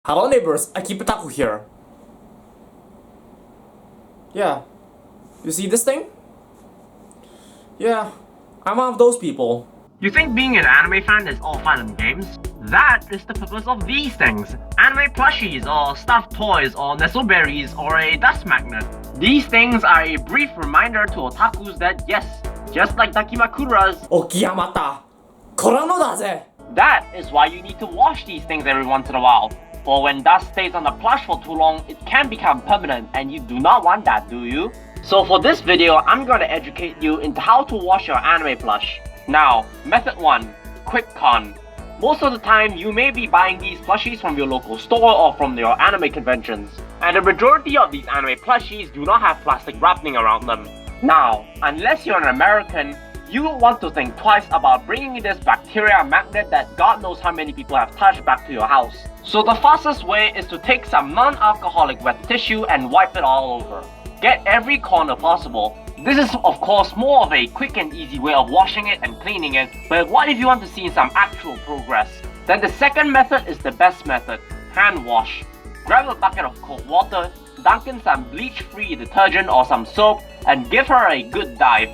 Hello neighbors, Akibataku here. Yeah, you see this thing? Yeah, I'm one of those people. You think being an anime fan is all fun and games? That is the purpose of these things. Anime plushies, or stuffed toys, or nesoberis, or a dust magnet. These things are a brief reminder to otakus that yes, just like dakimakuras, Okiyamata! Kora no da ze! that is why you need to wash these things every once in a while. For when dust stays on the plush for too long, it can become permanent and you do not want that, do you? So for this video, I'm going to educate you into how to wash your anime plush. Now, method 1, quick con. Most of the time, you may be buying these plushies from your local store or from your anime conventions. And the majority of these anime plushies do not have plastic wrapping around them. Now, unless you're an American, you will want to think twice about bringing this bacteria magnet that God knows how many people have touched back to your house. So the fastest way is to take some non-alcoholic wet tissue and wipe it all over. Get every corner possible. This is of course more of a quick and easy way of washing it and cleaning it, but what if you want to see some actual progress? Then the second method is the best method, hand wash. Grab a bucket of cold water, dunk in some bleach-free detergent or some soap, and give her a good dive.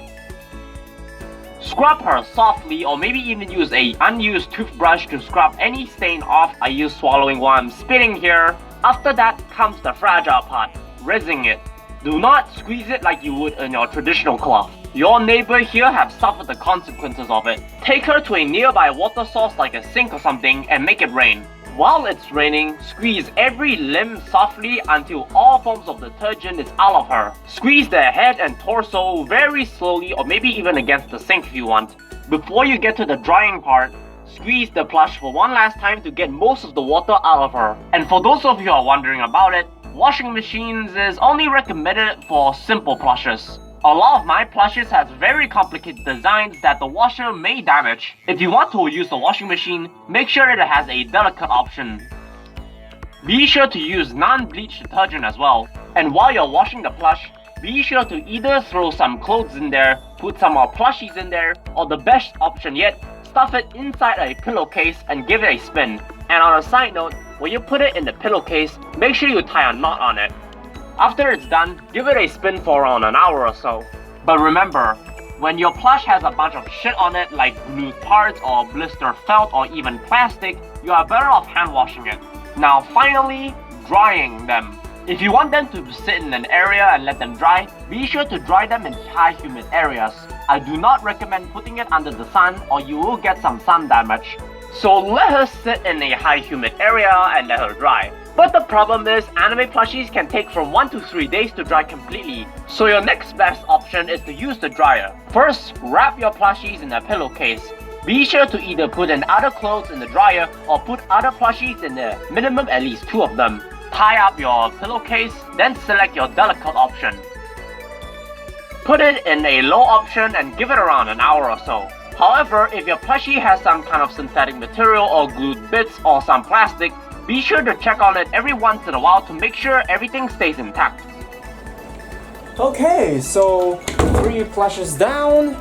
Scrub her softly, or maybe even use a unused toothbrush to scrub any stain off. I use swallowing while I'm spitting here. After that comes the fragile part, rinsing it. Do not squeeze it like you would in your traditional cloth. Your neighbor here have suffered the consequences of it. Take her to a nearby water source like a sink or something and make it rain. While it's raining, squeeze every limb softly until all forms of detergent is out of her. Squeeze the head and torso very slowly, or maybe even against the sink if you want. Before you get to the drying part, squeeze the plush for one last time to get most of the water out of her. And for those of you who are wondering about it, washing machines is only recommended for simple plushes. A lot of my plushes has very complicated designs that the washer may damage. If you want to use the washing machine, make sure it has a delicate option. Be sure to use non-bleach detergent as well. And while you're washing the plush, be sure to either throw some clothes in there, put some more plushies in there, or the best option yet, stuff it inside a pillowcase and give it a spin. And on a side note, when you put it in the pillowcase, make sure you tie a knot on it. After it's done, give it a spin for around an hour or so. But remember, when your plush has a bunch of shit on it like glued parts or blister felt or even plastic, you are better off hand washing it. Now finally, drying them. If you want them to sit in an area and let them dry, be sure to dry them in high humid areas. I do not recommend putting it under the sun or you will get some sun damage. So let her sit in a high humid area and let her dry. But the problem is, anime plushies can take from 1 to 3 days to dry completely. So your next best option is to use the dryer. First, wrap your plushies in a pillowcase. Be sure to either put in other clothes in the dryer or put other plushies in there, minimum at least 2 of them. Tie up your pillowcase, then select your delicate option. Put it in a low option and give it around an hour or so. However, if your plushie has some kind of synthetic material or glued bits or some plastic, be sure to check on it every once in a while to make sure everything stays intact. Okay, so 3 plushes down,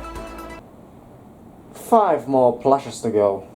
5 more plushes to go.